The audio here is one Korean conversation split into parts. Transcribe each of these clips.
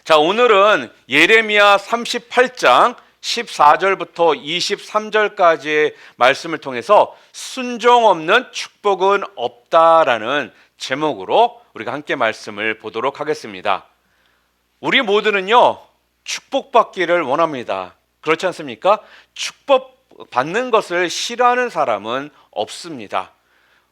자, 오늘은 예레미야 38장 14절부터 23절까지의 말씀을 통해서 순종 없는 축복은 없다라는 제목으로 우리가 함께 말씀을 보도록 하겠습니다. 우리 모두는요, 축복받기를 원합니다. 그렇지 않습니까? 축복받는 것을 싫어하는 사람은 없습니다.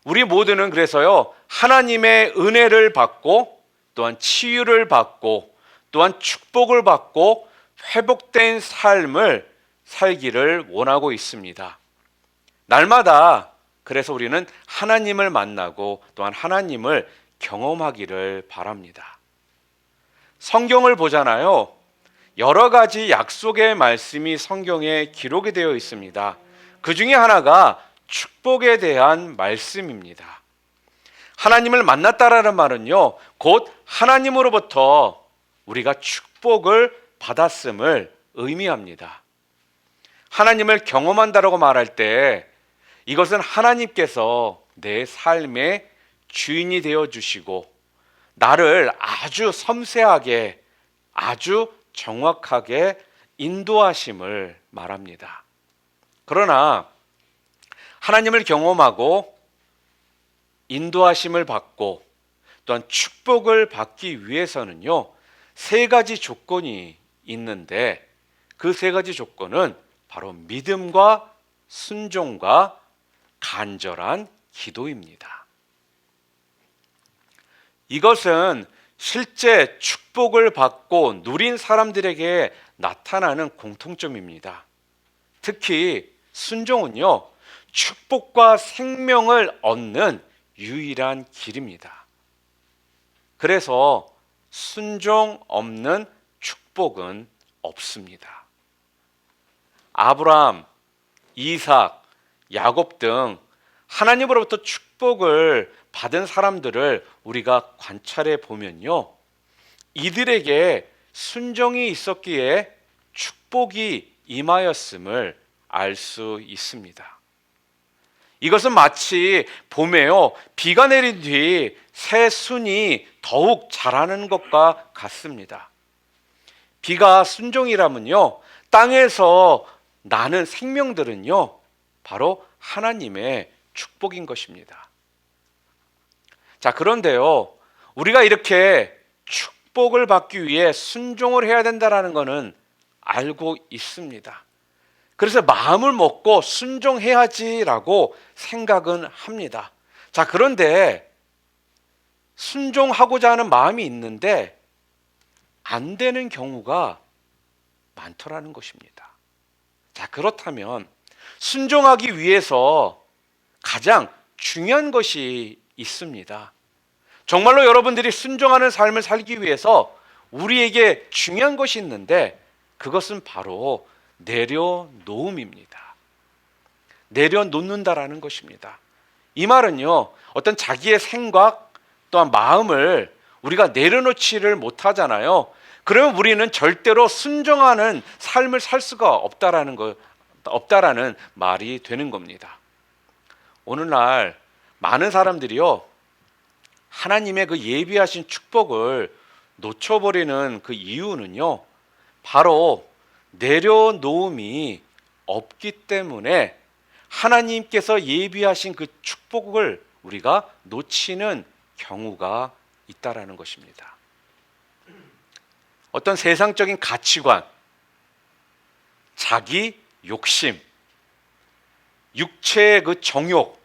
우리 모두는 그래서요, 하나님의 은혜를 받고 또한 치유를 받고 또한 축복을 받고 회복된 삶을 살기를 원하고 있습니다. 날마다 그래서 우리는 하나님을 만나고 또한 하나님을 경험하기를 바랍니다. 성경을 보잖아요. 여러 가지 약속의 말씀이 성경에 기록이 되어 있습니다. 그 중에 하나가 축복에 대한 말씀입니다. 하나님을 만났다라는 말은요, 곧 하나님으로부터 우리가 축복을 받았음을 의미합니다. 하나님을 경험한다라고 말할 때 이것은 하나님께서 내 삶의 주인이 되어 주시고 나를 아주 섬세하게 아주 정확하게 인도하심을 말합니다. 그러나 하나님을 경험하고 인도하심을 받고 또한 축복을 받기 위해서는요, 세 가지 조건이 있는데 그 세 가지 조건은 바로 믿음과 순종과 간절한 기도입니다. 이것은 실제 축복을 받고 누린 사람들에게 나타나는 공통점입니다. 특히 순종은요, 축복과 생명을 얻는 유일한 길입니다. 그래서 순종 없는 축복은 없습니다. 아브라함, 이삭, 야곱 등 하나님으로부터 축복을 받은 사람들을 우리가 관찰해 보면요, 이들에게 순종이 있었기에 축복이 임하였음을 알 수 있습니다. 이것은 마치 봄에요, 비가 내린 뒤 새 순이 더욱 자라는 것과 같습니다. 비가 순종이라면요, 땅에서 나는 생명들은요, 바로 하나님의 축복인 것입니다. 자, 그런데요, 우리가 이렇게 축복을 받기 위해 순종을 해야 된다는 것은 알고 있습니다. 그래서 마음을 먹고 순종해야지라고 생각은 합니다. 자, 그런데 순종하고자 하는 마음이 있는데 안 되는 경우가 많더라는 것입니다. 자, 그렇다면 순종하기 위해서 가장 중요한 것이 있습니다. 정말로 여러분들이 순종하는 삶을 살기 위해서 우리에게 중요한 것이 있는데 그것은 바로 내려놓음입니다. 내려놓는다라는 것입니다. 이 말은요, 어떤 자기의 생각 또한 마음을 우리가 내려놓지를 못하잖아요. 그러면 우리는 절대로 순종하는 삶을 살 수가 없다라는 말이 되는 겁니다. 오늘날 많은 사람들이요, 하나님의 그 예비하신 축복을 놓쳐버리는 그 이유는요, 바로 내려놓음이 없기 때문에 하나님께서 예비하신 그 축복을 우리가 놓치는 경우가 있다라는 것입니다. 어떤 세상적인 가치관, 자기 욕심, 육체의 그 정욕,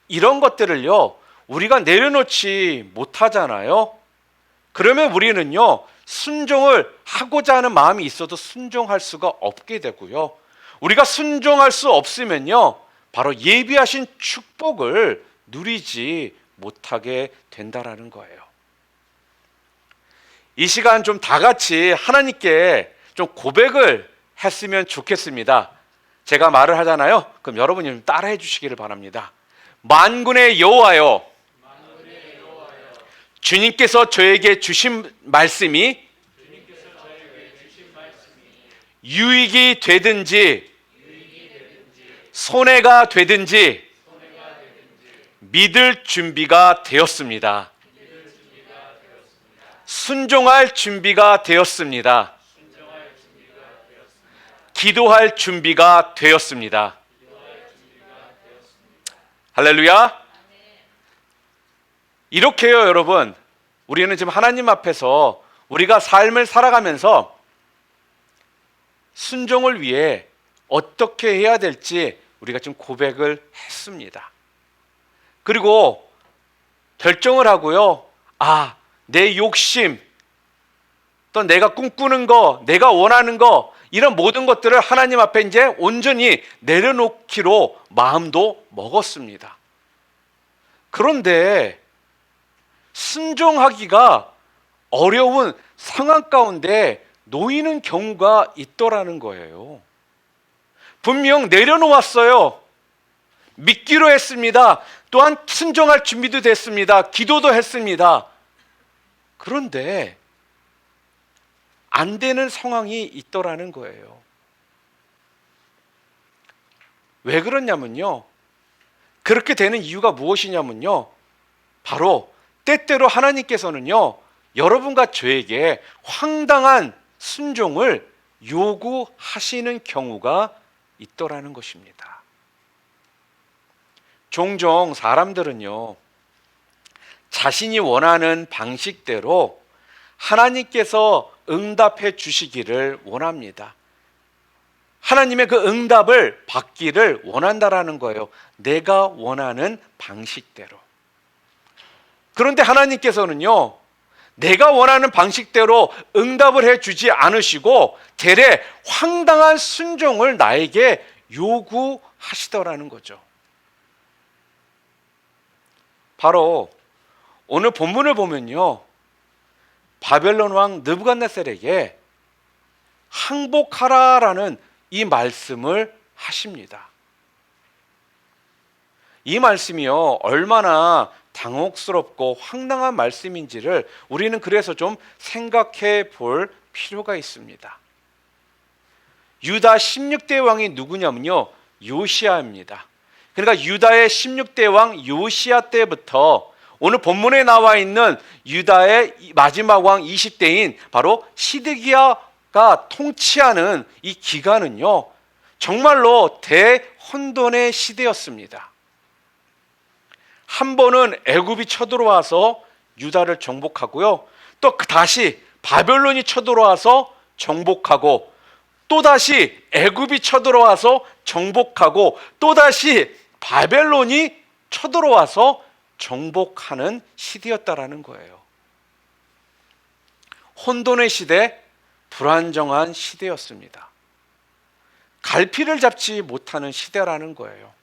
이런 것들을요, 우리가 내려놓지 못하잖아요. 그러면 우리는요, 순종을 하고자 하는 마음이 있어도 순종할 수가 없게 되고요, 우리가 순종할 수 없으면요, 바로 예비하신 축복을 누리지 못하게 된다라는 거예요. 이 시간 좀 다 같이 하나님께 좀 고백을 했으면 좋겠습니다. 제가 말을 하잖아요. 그럼 여러분이 좀 따라해 주시기를 바랍니다. 만군의 여호와여, 주님께서 저에게 주신 말씀이 유익이 되든지 손해가 되든지 믿을 준비가 되었습니다. 순종할 준비가 되었습니다. 기도할 준비가 되었습니다. 할렐루야. 이렇게요, 여러분. 우리는 지금 하나님 앞에서 우리가 삶을 살아가면서 순종을 위해 어떻게 해야 될지 우리가 지금 고백을 했습니다. 그리고 결정을 하고요. 내 욕심, 또 내가 꿈꾸는 거, 내가 원하는 거, 이런 모든 것들을 하나님 앞에 이제 온전히 내려놓기로 마음도 먹었습니다. 그런데 순종하기가 어려운 상황 가운데 놓이는 경우가 있더라는 거예요. 분명 내려놓았어요. 믿기로 했습니다. 또한 순종할 준비도 됐습니다. 기도도 했습니다. 그런데 안 되는 상황이 있더라는 거예요. 왜 그러냐면요. 그렇게 되는 이유가 무엇이냐면요. 바로 때때로 하나님께서는요, 여러분과 저에게 황당한 순종을 요구하시는 경우가 있더라는 것입니다. 종종 사람들은요, 자신이 원하는 방식대로 하나님께서 응답해 주시기를 원합니다. 하나님의 그 응답을 받기를 원한다라는 거예요. 내가 원하는 방식대로. 그런데 하나님께서는요, 내가 원하는 방식대로 응답을 해 주지 않으시고 되레 황당한 순종을 나에게 요구하시더라는 거죠. 바로 오늘 본문을 보면요, 바벨론 왕 느부갓네살에게 항복하라라는 이 말씀을 하십니다. 이 말씀이요, 얼마나 당혹스럽고 황당한 말씀인지를 우리는 그래서 좀 생각해 볼 필요가 있습니다. 유다 16대 왕이 누구냐면요, 요시야입니다. 그러니까 유다의 16대 왕 요시야 때부터 오늘 본문에 나와 있는 유다의 마지막 왕 20대인 바로 시드기야가 통치하는 이 기간은요, 정말로 대혼돈의 시대였습니다. 한 번은 애굽이 쳐들어와서 유다를 정복하고요, 또 다시 바벨론이 쳐들어와서 정복하고, 또다시 애굽이 쳐들어와서 정복하고, 또다시 바벨론이 쳐들어와서 정복하는 시대였다라는 거예요. 혼돈의 시대, 불안정한 시대였습니다. 갈피를 잡지 못하는 시대라는 거예요.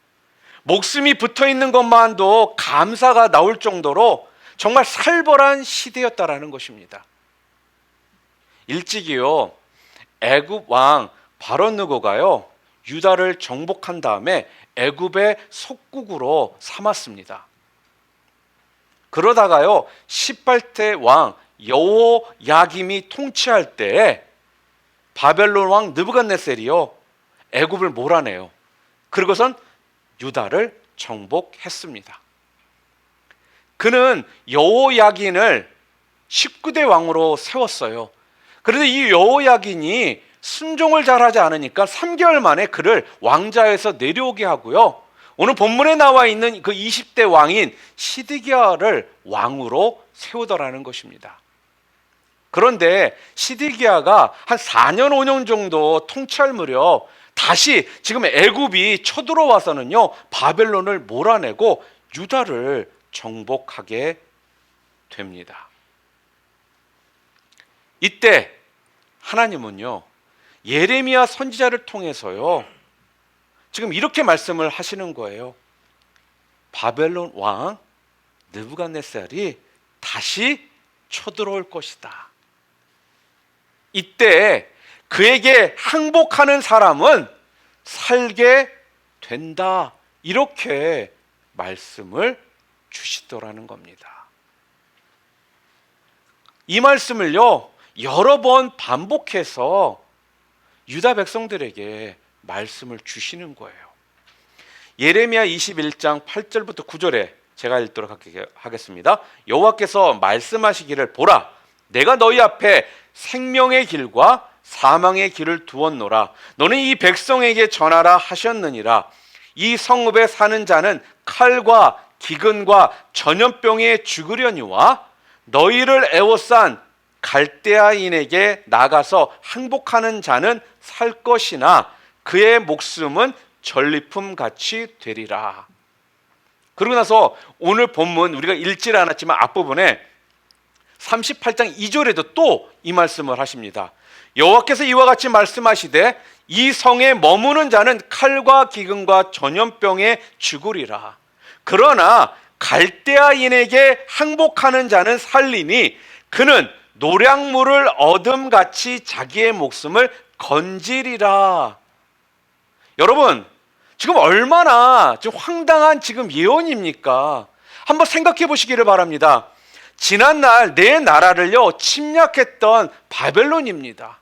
목숨이 붙어 있는 것만도 감사가 나올 정도로 정말 살벌한 시대였다라는 것입니다. 일찍이요, 애굽 왕 바롯느고가요, 유다를 정복한 다음에 애굽의 속국으로 삼았습니다. 그러다가요, 18대 왕 여호야김이 통치할 때 바벨론 왕 느부갓네살이요, 애굽을 몰아내요. 그리고선 유다를 정복했습니다. 그는 여호야긴을 19대 왕으로 세웠어요. 그런데 이 여호야긴이 순종을 잘하지 않으니까 3개월 만에 그를 왕좌에서 내려오게 하고요, 오늘 본문에 나와 있는 그 20대 왕인 시드기야를 왕으로 세우더라는 것입니다. 그런데 시드기야가 한 4년 5년 정도 통치할 무렵 다시 지금 애굽이 쳐들어와서는요, 바벨론을 몰아내고 유다를 정복하게 됩니다. 이때 하나님은요, 예레미야 선지자를 통해서요, 지금 이렇게 말씀을 하시는 거예요. 바벨론 왕 느부갓네살이 다시 쳐들어올 것이다. 이때 그에게 항복하는 사람은 살게 된다. 이렇게 말씀을 주시더라는 겁니다. 이 말씀을요, 여러 번 반복해서 유다 백성들에게 말씀을 주시는 거예요. 예레미야 21장 8절부터 9절에 제가 읽도록 하겠습니다. 여호와께서 말씀하시기를, 보라, 내가 너희 앞에 생명의 길과 사망의 길을 두었노라. 너는 이 백성에게 전하라 하셨느니라. 이 성읍에 사는 자는 칼과 기근과 전염병에 죽으려니와 너희를 애워싼 갈대아인에게 나가서 항복하는 자는 살 것이나 그의 목숨은 전리품 같이 되리라. 그러고 나서 오늘 본문 우리가 읽질 않았지만 앞부분에 38장 2절에도 또 이 말씀을 하십니다. 여호와께서 이와 같이 말씀하시되 이 성에 머무는 자는 칼과 기근과 전염병에 죽으리라. 그러나 갈대아인에게 항복하는 자는 살리니 그는 노량물을 얻음같이 자기의 목숨을 건지리라. 여러분, 지금 얼마나 지금 황당한 지금 예언입니까? 한번 생각해 보시기를 바랍니다. 지난날 내 나라를요 침략했던 바벨론입니다.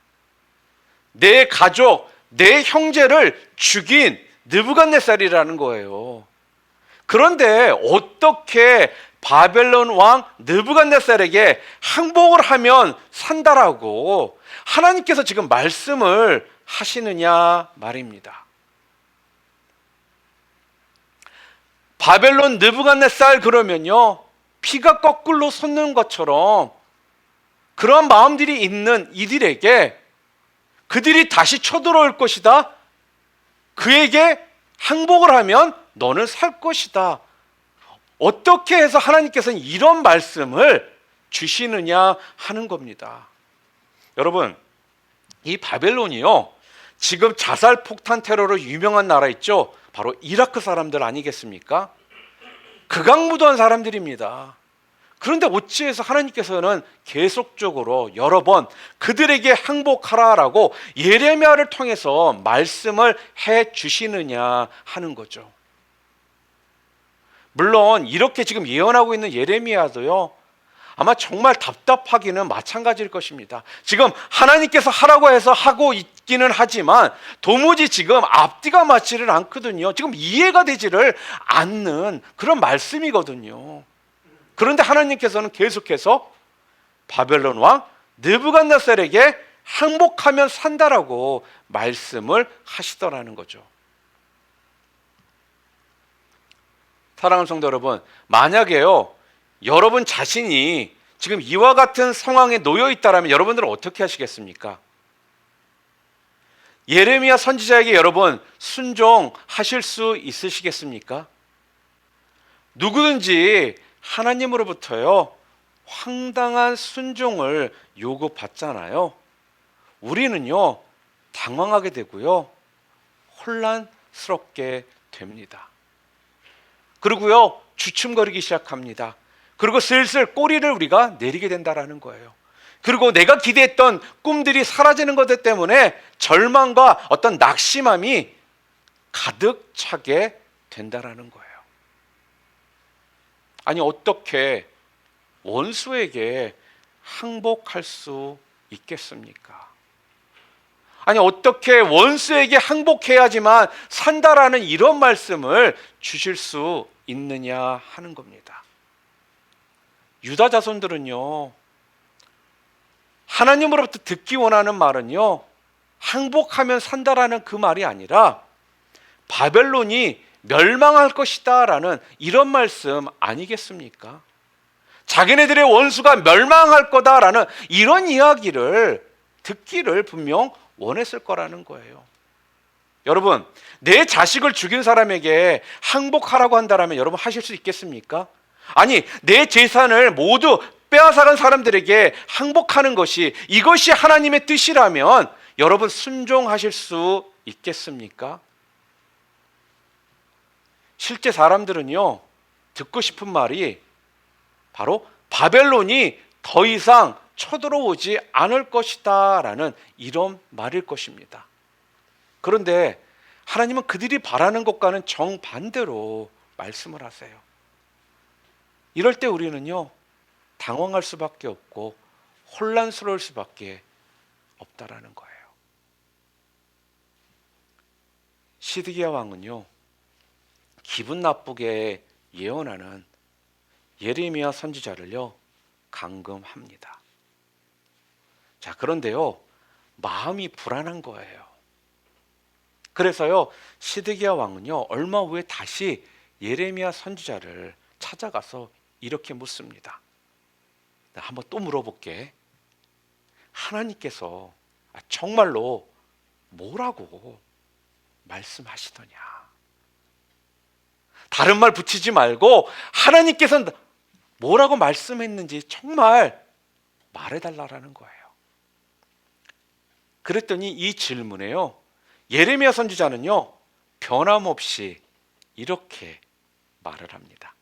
내 가족, 내 형제를 죽인 느부갓네살이라는 거예요. 그런데 어떻게 바벨론 왕 느부갓네살에게 항복을 하면 산다라고 하나님께서 지금 말씀을 하시느냐 말입니다. 바벨론 느부갓네살 그러면요 피가 거꾸로 솟는 것처럼 그런 마음들이 있는 이들에게 그들이 다시 쳐들어올 것이다. 그에게 항복을 하면 너는 살 것이다. 어떻게 해서 하나님께서는 이런 말씀을 주시느냐 하는 겁니다. 여러분, 이 바벨론이요 지금 자살 폭탄 테러로 유명한 나라 있죠. 바로 이라크 사람들 아니겠습니까? 극악무도한 사람들입니다. 그런데 어찌해서 하나님께서는 계속적으로 여러 번 그들에게 항복하라라고 예레미야를 통해서 말씀을 해 주시느냐 하는 거죠. 물론 이렇게 지금 예언하고 있는 예레미야도요 아마 정말 답답하기는 마찬가지일 것입니다. 지금 하나님께서 하라고 해서 하고 있기는 하지만 도무지 지금 앞뒤가 맞지를 않거든요. 지금 이해가 되지를 않는 그런 말씀이거든요. 그런데 하나님께서는 계속해서 바벨론 왕 느부갓네살에게 항복하면 산다라고 말씀을 하시더라는 거죠. 사랑하는 성도 여러분, 만약에요 여러분 자신이 지금 이와 같은 상황에 놓여 있다라면 여러분들은 어떻게 하시겠습니까? 예레미야 선지자에게 여러분 순종하실 수 있으시겠습니까? 누구든지 하나님으로부터요 황당한 순종을 요구받잖아요. 우리는요 당황하게 되고요 혼란스럽게 됩니다. 그리고요 주춤거리기 시작합니다. 그리고 슬슬 꼬리를 우리가 내리게 된다라는 거예요. 그리고 내가 기대했던 꿈들이 사라지는 것 때문에 절망과 어떤 낙심함이 가득 차게 된다라는 거예요. 아니 어떻게 원수에게 항복할 수 있겠습니까? 아니 어떻게 원수에게 항복해야지만 산다라는 이런 말씀을 주실 수 있느냐 하는 겁니다. 유다 자손들은요 하나님으로부터 듣기 원하는 말은요 항복하면 산다라는 그 말이 아니라 바벨론이 멸망할 것이다 라는 이런 말씀 아니겠습니까? 자기네들의 원수가 멸망할 거다라는 이런 이야기를 듣기를 분명 원했을 거라는 거예요. 여러분, 내 자식을 죽인 사람에게 항복하라고 한다면 여러분 하실 수 있겠습니까? 아니, 내 재산을 모두 빼앗아간 사람들에게 항복하는 것이 이것이 하나님의 뜻이라면 여러분 순종하실 수 있겠습니까? 실제 사람들은요 듣고 싶은 말이 바로 바벨론이 더 이상 쳐들어오지 않을 것이다 라는 이런 말일 것입니다. 그런데 하나님은 그들이 바라는 것과는 정반대로 말씀을 하세요. 이럴 때 우리는요 당황할 수밖에 없고 혼란스러울 수밖에 없다라는 거예요. 시드기야 왕은요 기분 나쁘게 예언하는 예레미야 선지자를요 감금합니다. 자, 그런데요, 마음이 불안한 거예요. 그래서요, 시드기야 왕은요, 얼마 후에 다시 예레미야 선지자를 찾아가서 이렇게 묻습니다. 한번 또 물어볼게. 하나님께서 정말로 뭐라고 말씀하시더냐? 다른 말 붙이지 말고 하나님께서는 뭐라고 말씀했는지 정말 말해달라는 거예요. 그랬더니 이 질문에요, 예레미야 선지자는요, 변함없이 이렇게 말을 합니다.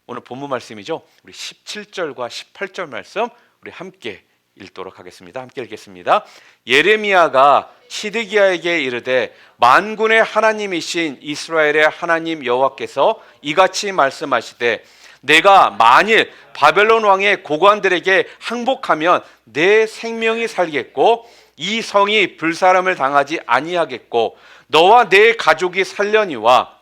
오늘 본문 말씀이죠. 우리 17절과 18절 말씀 우리 함께 읽도록 하겠습니다. 함께 읽겠습니다. 예레미야가 시드기야에게 이르되 만군의 하나님이신 이스라엘의 하나님 여호와께서 이같이 말씀하시되 내가 만일 바벨론 왕의 고관들에게 항복하면 내 생명이 살겠고 이 성이 불사람을 당하지 아니하겠고 너와 내 가족이 살려니와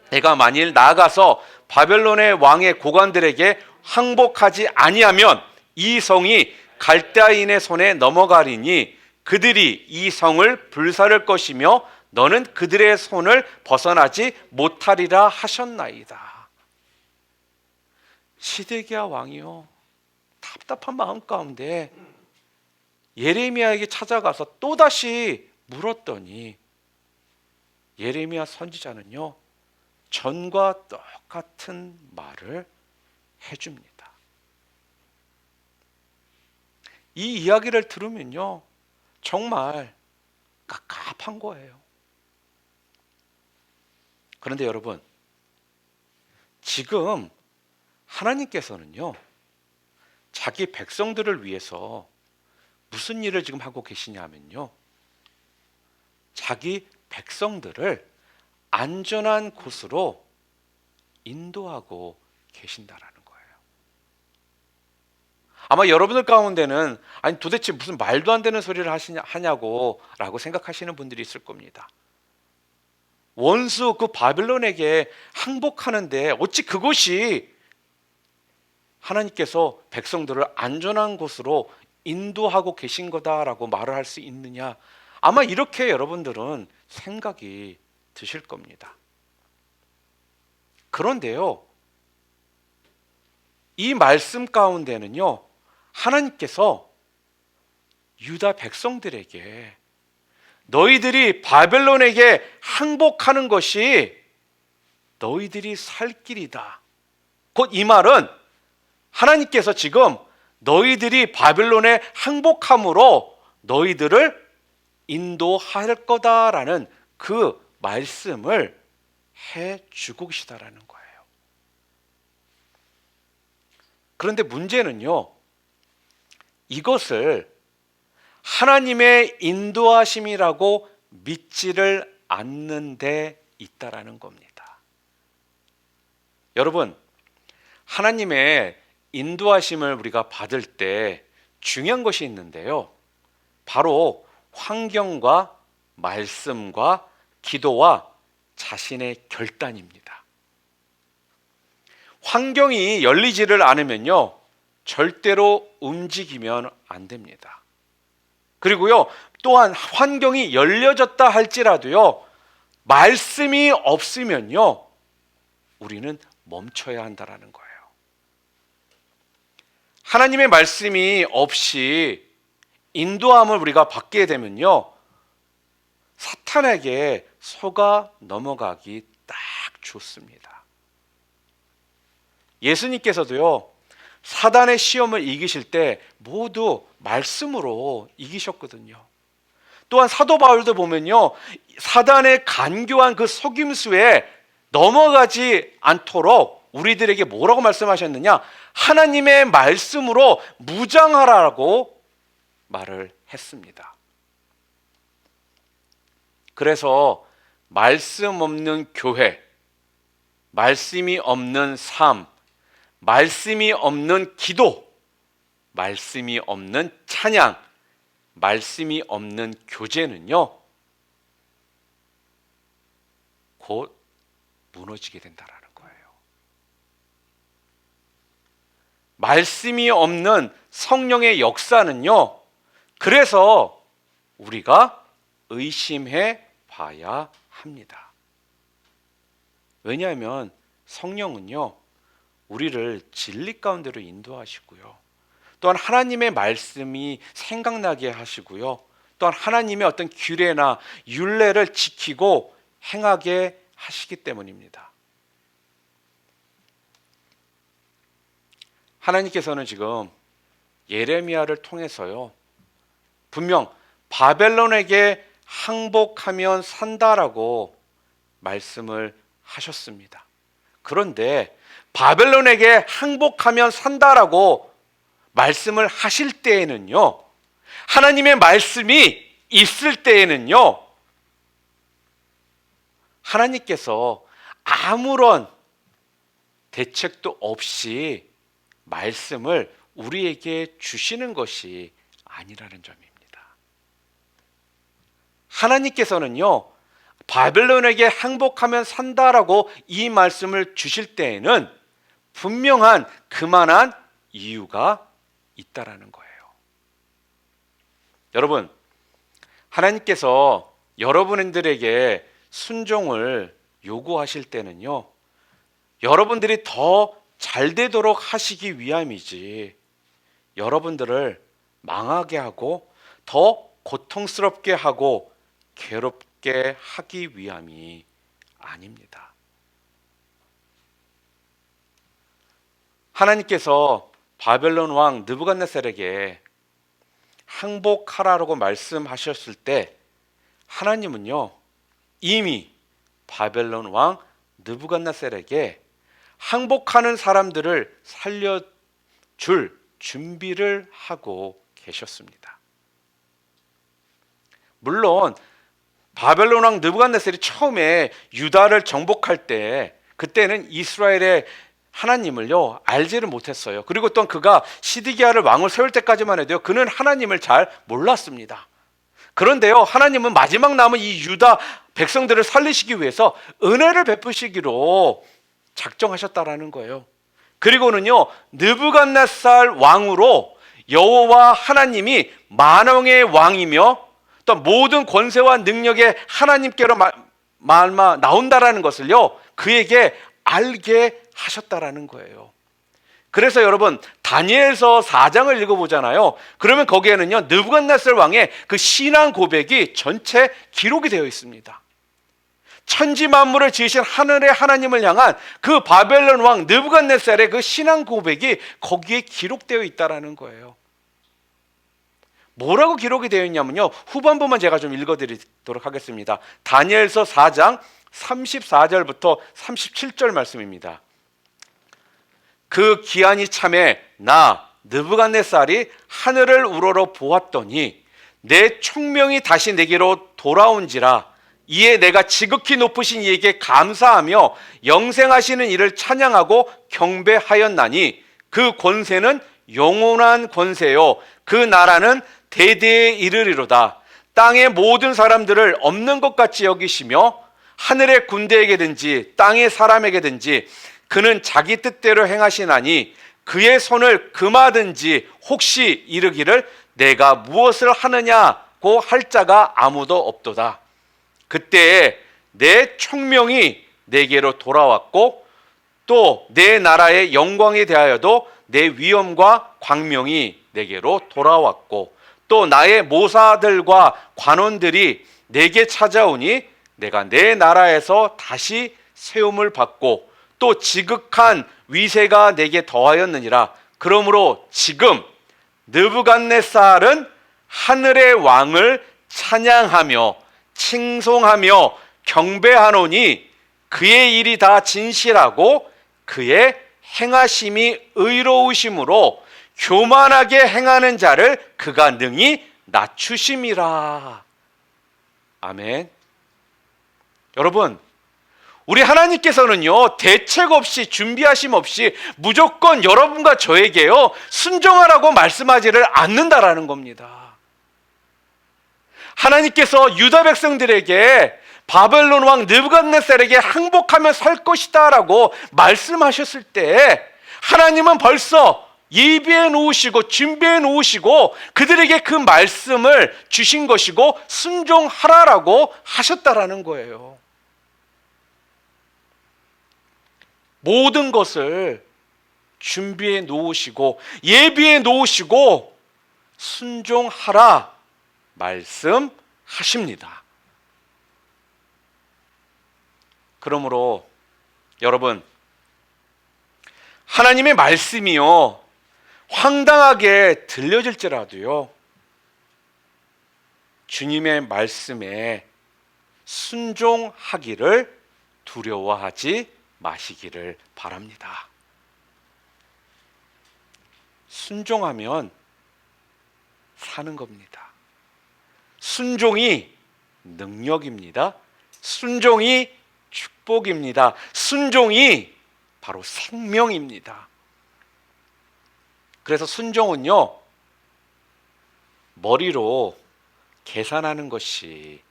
내가 만일 나아가서 바벨론의 왕의 고관들에게 항복하지 아니하면 이 성이 갈대아인의 손에 넘어가리니 그들이 이 성을 불사를 것이며 너는 그들의 손을 벗어나지 못하리라 하셨나이다. 시드기야 왕이요, 답답한 마음 가운데 예레미야에게 찾아가서 또다시 물었더니 예레미야 선지자는요, 전과 똑같은 말을 해줍니다. 이 이야기를 들으면요, 정말 갑갑한 거예요. 그런데 여러분, 지금 하나님께서는요, 자기 백성들을 위해서 무슨 일을 지금 하고 계시냐면요, 자기 백성들을 안전한 곳으로 인도하고 계신다라는 거예요. 아마 여러분들 가운데는 아니 도대체 무슨 말도 안 되는 소리를 하냐고 라고 생각하시는 분들이 있을 겁니다. 원수 그 바벨론에게 항복하는데 어찌 그것이 하나님께서 백성들을 안전한 곳으로 인도하고 계신 거다라고 말을 할 수 있느냐? 아마 이렇게 여러분들은 생각이 드실 겁니다. 그런데요, 이 말씀 가운데는요, 하나님께서 유다 백성들에게 너희들이 바벨론에게 항복하는 것이 너희들이 살 길이다. 곧 이 말은 하나님께서 지금 너희들이 바벨론에 항복함으로 너희들을 인도할 거다라는 그 말씀을 해주고 계시다라는 거예요. 그런데 문제는요, 이것을 하나님의 인도하심이라고 믿지를 않는 데 있다라는 겁니다. 여러분, 하나님의 인도하심을 우리가 받을 때 중요한 것이 있는데요, 바로 환경과 말씀과 기도와 자신의 결단입니다. 환경이 열리지를 않으면요, 절대로 움직이면 안 됩니다. 그리고요, 또한 환경이 열려졌다 할지라도요, 말씀이 없으면요, 우리는 멈춰야 한다라는 거예요. 하나님의 말씀이 없이 인도함을 우리가 받게 되면요, 사탄에게 속아 넘어가기 딱 좋습니다. 예수님께서도요, 사단의 시험을 이기실 때 모두 말씀으로 이기셨거든요. 또한 사도 바울도 보면요, 사단의 간교한 그 속임수에 넘어가지 않도록 우리들에게 뭐라고 말씀하셨느냐? 하나님의 말씀으로 무장하라고 말을 했습니다. 그래서 말씀 없는 교회, 말씀이 없는 삶, 말씀이 없는 기도, 말씀이 없는 찬양, 말씀이 없는 교제는요, 곧 무너지게 된다라는 거예요. 말씀이 없는 성령의 역사는요, 그래서 우리가 의심해 봐야 합니다. 왜냐하면 성령은요, 우리를 진리 가운데로 인도하시고요, 또한 하나님의 말씀이 생각나게 하시고요, 또한 하나님의 어떤 규례나 율례를 지키고 행하게 하시기 때문입니다. 하나님께서는 지금 예레미야를 통해서요, 분명 바벨론에게 항복하면 산다라고 말씀을 하셨습니다. 그런데 바벨론에게 항복하면 산다라고 말씀을 하실 때에는요, 하나님의 말씀이 있을 때에는요, 하나님께서 아무런 대책도 없이 말씀을 우리에게 주시는 것이 아니라는 점입니다. 하나님께서는요, 바벨론에게 항복하면 산다라고 이 말씀을 주실 때에는 분명한 그만한 이유가 있다라는 거예요. 여러분, 하나님께서 여러분들에게 순종을 요구하실 때는요, 여러분들이 더 잘 되도록 하시기 위함이지 여러분들을 망하게 하고 더 고통스럽게 하고 괴롭게 하기 위함이 아닙니다. 하나님께서 바벨론 왕 느부갓네살에게 항복하라고 말씀하셨을 때 하나님은요, 이미 바벨론 왕 느부갓네살에게 항복하는 사람들을 살려줄 준비를 하고 계셨습니다. 물론 바벨론 왕 느부갓네살이 처음에 유다를 정복할 때 그때는 이스라엘의 하나님을요 알지를 못했어요. 그리고 또 그가 시드기야를 왕을 세울 때까지만 해도요, 그는 하나님을 잘 몰랐습니다. 그런데요, 하나님은 마지막 남은 이 유다 백성들을 살리시기 위해서 은혜를 베푸시기로 작정하셨다라는 거예요. 그리고는요, 느부갓네살 왕으로 여호와 하나님이 만왕의 왕이며 또 모든 권세와 능력의 하나님께로 나온다라는 것을요, 그에게 알게 하셨다라는 거예요. 그래서 여러분, 다니엘서 4장을 읽어보잖아요. 그러면 거기에는요, 느부갓네살 왕의 그 신앙 고백이 전체 기록이 되어 있습니다. 천지 만물을 지으신 하늘의 하나님을 향한 그 바벨론 왕 느부갓네살의 그 신앙 고백이 거기에 기록되어 있다라는 거예요. 뭐라고 기록이 되어 있냐면요, 후반부만 제가 좀 읽어드리도록 하겠습니다. 다니엘서 4장 34절부터 37절 말씀입니다. 그 기한이 참에 나 느부갓네살이 하늘을 우러러 보았더니 내 총명이 다시 내게로 돌아온지라. 이에 내가 지극히 높으신 이에게 감사하며 영생하시는 이를 찬양하고 경배하였나니 그 권세는 영원한 권세요 그 나라는 대대에 이르리로다. 땅의 모든 사람들을 없는 것 같이 여기시며 하늘의 군대에게든지 땅의 사람에게든지 그는 자기 뜻대로 행하시나니 그의 손을 금하든지 혹시 이르기를 내가 무엇을 하느냐고 할 자가 아무도 없도다. 그때에 내 총명이 내게로 돌아왔고 또 내 나라의 영광에 대하여도 내 위엄과 광명이 내게로 돌아왔고 또 나의 모사들과 관원들이 내게 찾아오니 내가 내 나라에서 다시 세움을 받고 또 지극한 위세가 내게 더하였느니라. 그러므로 지금 느부갓네살은 하늘의 왕을 찬양하며 칭송하며 경배하노니 그의 일이 다 진실하고 그의 행하심이 의로우심으로 교만하게 행하는 자를 그가 능히 낮추심이라. 아멘. 여러분, 우리 하나님께서는요, 대책 없이 준비하심 없이 무조건 여러분과 저에게요 순종하라고 말씀하지를 않는다라는 겁니다. 하나님께서 유다 백성들에게 바벨론 왕 느부갓네살에게 항복하며 살 것이다 라고 말씀하셨을 때 하나님은 벌써 예비해 놓으시고 준비해 놓으시고 그들에게 그 말씀을 주신 것이고 순종하라라고 하셨다라는 거예요. 모든 것을 준비해 놓으시고 예비해 놓으시고 순종하라 말씀하십니다. 그러므로 여러분, 하나님의 말씀이요 황당하게 들려질지라도요 주님의 말씀에 순종하기를 두려워하지 마시기를 바랍니다. 순종하면 사는 겁니다. 순종이 능력입니다. 순종이 축복입니다. 순종이 바로 생명입니다. 그래서 순종은요 머리로 계산하는 것이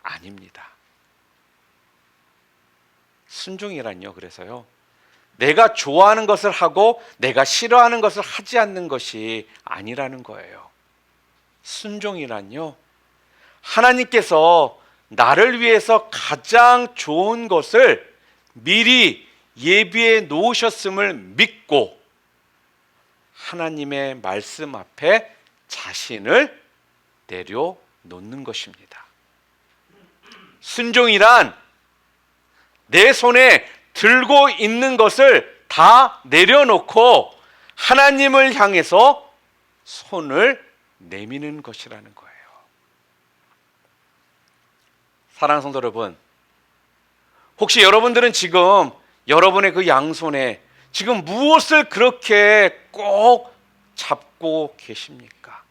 아닙니다. 순종이란요 그래서요 내가 좋아하는 것을 하고 내가 싫어하는 것을 하지 않는 것이 아니라는 거예요. 순종이란요 하나님께서 나를 위해서 가장 좋은 것을 미리 예비해 놓으셨음을 믿고 하나님의 말씀 앞에 자신을 내려놓는 것입니다. 순종이란 내 손에 들고 있는 것을 다 내려놓고 하나님을 향해서 손을 내미는 것이라는 거예요. 사랑하는 성도 여러분, 혹시 여러분들은 지금 여러분의 그 양손에 지금 무엇을 그렇게 꼭 잡고 계십니까?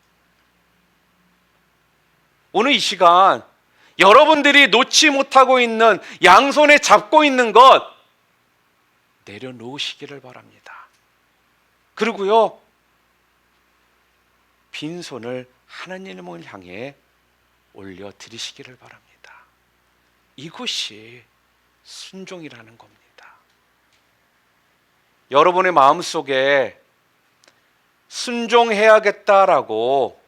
오늘 이 시간 여러분들이 놓지 못하고 있는 양손에 잡고 있는 것 내려놓으시기를 바랍니다. 그리고요 빈손을 하나님을 향해 올려드리시기를 바랍니다. 이것이 순종이라는 겁니다. 여러분의 마음속에 순종해야겠다라고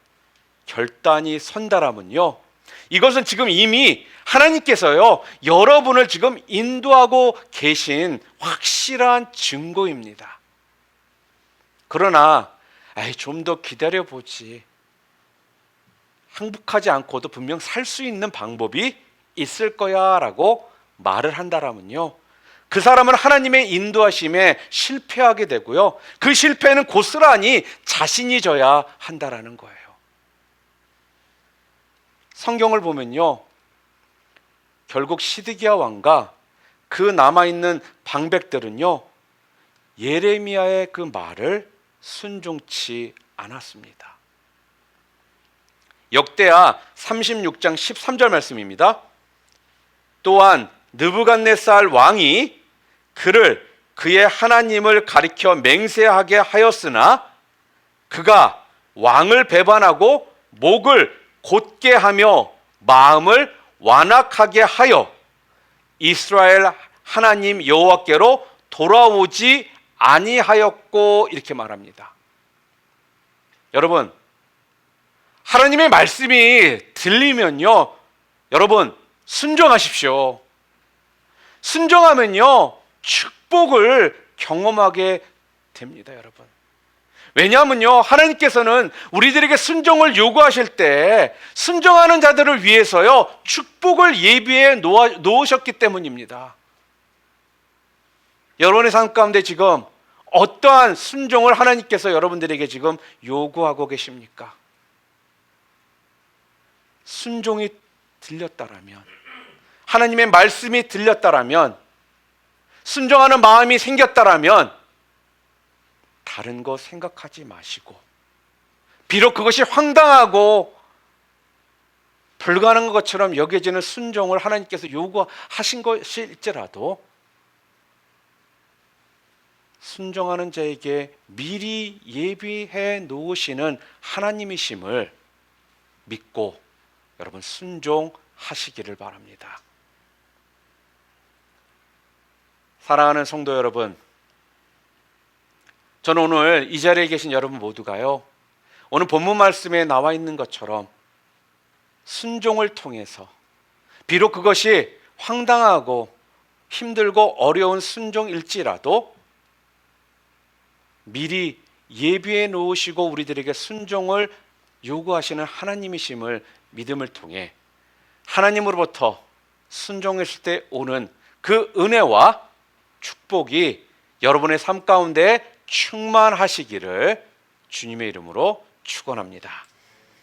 결단이 선다라면요 이것은 지금 이미 하나님께서요 여러분을 지금 인도하고 계신 확실한 증거입니다. 그러나 좀 더 기다려보지, 항복하지 않고도 분명 살 수 있는 방법이 있을 거야 라고 말을 한다라면요 그 사람은 하나님의 인도하심에 실패하게 되고요 그 실패는 고스란히 자신이 져야 한다라는 거예요. 성경을 보면요 결국 시드기야 왕과 그 남아있는 방백들은요 예레미야의 그 말을 순종치 않았습니다. 역대하 36장 13절 말씀입니다. 또한 느부갓네살 왕이 그를 그의 하나님을 가리켜 맹세하게 하였으나 그가 왕을 배반하고 목을 곧게 하며 마음을 완악하게 하여 이스라엘 하나님 여호와께로 돌아오지 아니하였고 이렇게 말합니다. 여러분, 하나님의 말씀이 들리면요 여러분 순종하십시오. 순종하면요 축복을 경험하게 됩니다. 여러분, 왜냐하면요 하나님께서는 우리들에게 순종을 요구하실 때 순종하는 자들을 위해서요 축복을 예비해 놓으셨기 때문입니다. 여러분의 삶 가운데 지금 어떠한 순종을 하나님께서 여러분들에게 지금 요구하고 계십니까? 순종이 들렸다라면, 하나님의 말씀이 들렸다라면, 순종하는 마음이 생겼다라면 다른 거 생각하지 마시고, 비록 그것이 황당하고 불가능한 것처럼 여겨지는 순종을 하나님께서 요구하신 것일지라도 순종하는 자에게 미리 예비해 놓으시는 하나님이심을 믿고 여러분 순종하시기를 바랍니다. 사랑하는 성도 여러분, 저는 오늘 이 자리에 계신 여러분 모두가요, 오늘 본문 말씀에 나와 있는 것처럼 순종을 통해서, 비록 그것이 황당하고 힘들고 어려운 순종일지라도 미리 예비해 놓으시고 우리들에게 순종을 요구하시는 하나님이심을 믿음을 통해 하나님으로부터 순종했을 때 오는 그 은혜와 축복이 여러분의 삶 가운데 충만하시기를 주님의 이름으로 축원합니다.